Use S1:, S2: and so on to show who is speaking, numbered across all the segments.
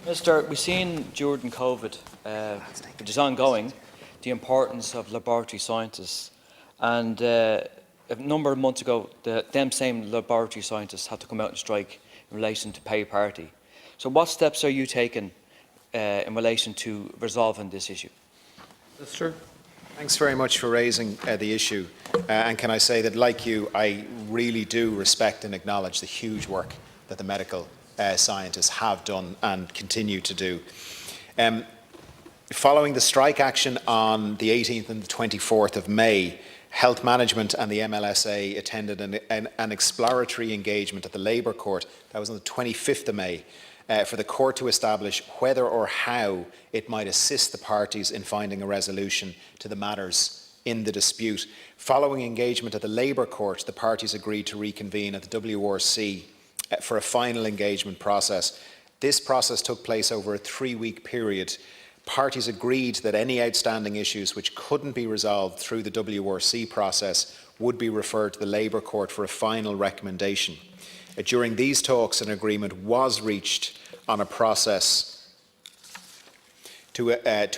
S1: Minister, we've seen during COVID, which is ongoing, the importance of laboratory scientists. And a number of months ago, them same laboratory scientists had to come out and strike in relation to pay parity. So what steps are you taking in relation to resolving this issue?
S2: Minister.
S3: Thanks very much for raising the issue. And can I say that, like you, I really do respect and acknowledge the huge work that the medical scientists have done and continue to do. Following the strike action on the 18th and the 24th of May, Health Management and the MLSA attended an exploratory engagement at the Labour Court. That was on the 25th of May. For the court to establish whether or how it might assist the parties in finding a resolution to the matters in the dispute. Following engagement at the Labour Court, the parties agreed to reconvene at the WRC for a final engagement process. This process took place over a 3-week period. Parties agreed that any outstanding issues which couldn't be resolved through the WRC process would be referred to the Labour Court for a final recommendation. During these talks, an agreement was reached on a process to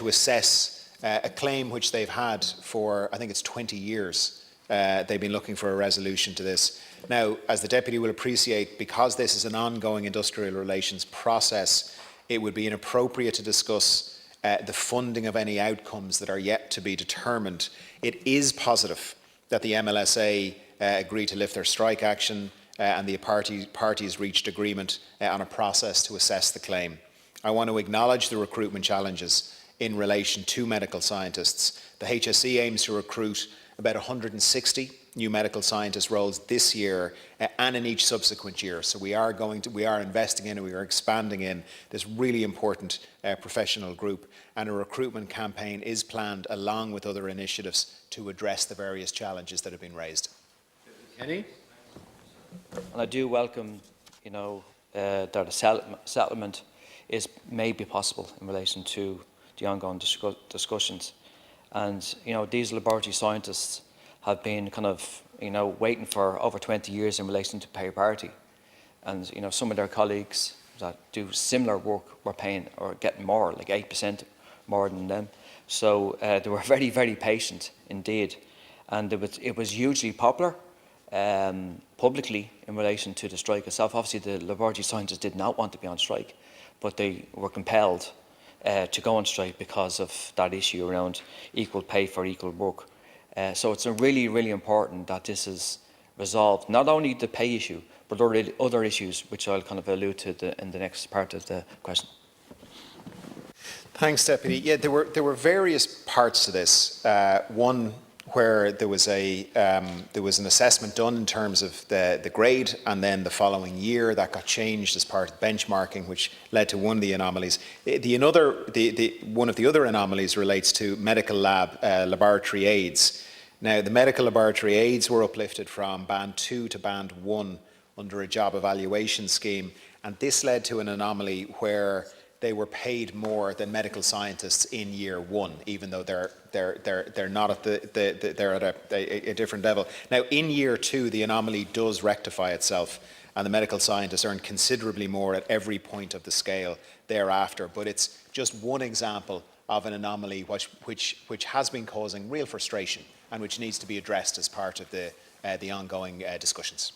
S3: assess a claim which they've had for, I think it's 20 years. They've been looking for a resolution to this. Now, as the Deputy will appreciate, because this is an ongoing industrial relations process, it would be inappropriate to discuss the funding of any outcomes that are yet to be determined. It is positive that the MLSA agreed to lift their strike action and the parties reached agreement on a process to assess the claim. I want to acknowledge the recruitment challenges in relation to medical scientists. The HSE aims to recruit about 160 new medical scientist roles this year and in each subsequent year. So we are investing in and we are expanding in this really important professional group, and a recruitment campaign is planned along with other initiatives to address the various challenges that have been raised.
S2: Kenny.
S1: And I do welcome, that a settlement may be possible in relation to the ongoing discussions. And these laboratory scientists have been waiting for over 20 years in relation to pay parity. And some of their colleagues that do similar work were paying or getting more, like 8% more than them. So they were very, very patient indeed. And it was hugely popular publicly in relation to the strike itself. Obviously the laboratory scientists did not want to be on strike, but they were compelled to go on strike because of that issue around equal pay for equal work. So it's really, really important that this is resolved, not only the pay issue, but other issues, which I'll allude to in the next part of the question.
S3: Thanks, Deputy. Yeah, there were various parts to this. One where there was an assessment done in terms of the grade, and then the following year that got changed as part of benchmarking, which led to one of the anomalies. One of the other anomalies relates to medical laboratory aids. Now, the medical laboratory aids were uplifted from Band 2 to Band 1 under a job evaluation scheme, and this led to an anomaly where they were paid more than medical scientists in year 1, even though they're not at they're at a different level. Now, in year 2, the anomaly does rectify itself, and the medical scientists earn considerably more at every point of the scale thereafter. But it's just one example of an anomaly which has been causing real frustration and which needs to be addressed as part of the ongoing discussions.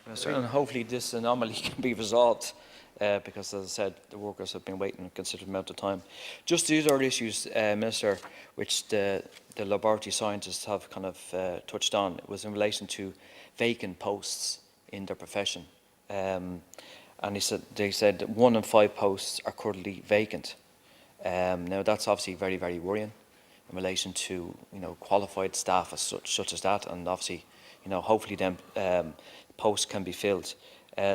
S1: And hopefully this anomaly can be resolved. Because, as I said, the workers have been waiting a considerable amount of time. Just these other issues, Minister, which the laboratory scientists have touched on, it was in relation to vacant posts in their profession. And they said 1 in 5 posts are currently vacant. Now that's obviously very, very worrying in relation to qualified staff as such as that, and obviously hopefully them posts can be filled.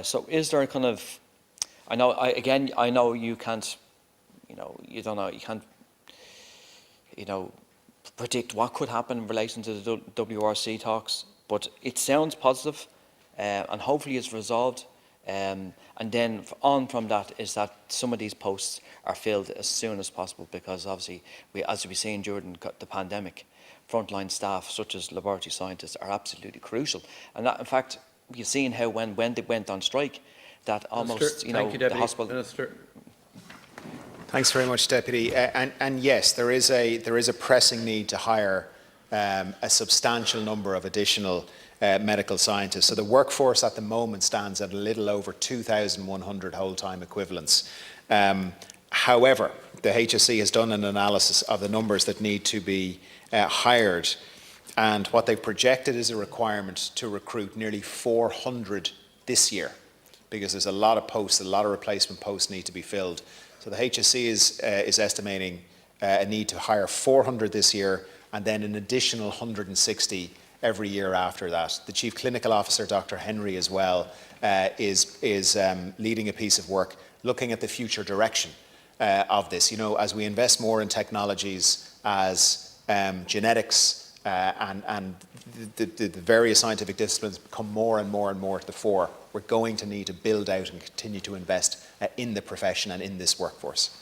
S1: So is there I know you can't, you can't, predict what could happen in relation to the WRC talks, but it sounds positive, and hopefully it's resolved. And then on from that is that some of these posts are filled as soon as possible, because obviously, as we've seen during the pandemic, frontline staff such as laboratory scientists are absolutely crucial. And that, in fact, we've seen how when they went on strike, that almost,
S2: Minister, thank you, Deputy
S1: the hospital.
S2: Minister.
S3: Thanks very much, Deputy. And yes, there is a pressing need to hire a substantial number of additional medical scientists. So the workforce at the moment stands at a little over 2,100 whole-time equivalents. However, the HSE has done an analysis of the numbers that need to be hired, and what they've projected is a requirement to recruit nearly 400 this year, because there's a lot of posts, a lot of replacement posts need to be filled. So the HSE is estimating a need to hire 400 this year, and then an additional 160 every year after that. The Chief Clinical Officer, Dr. Henry, as well, is leading a piece of work looking at the future direction of this. You know, as we invest more in technologies, as genetics and the various scientific disciplines become more and more and more to the fore, we're going to need to build out and continue to invest in the profession and in this workforce.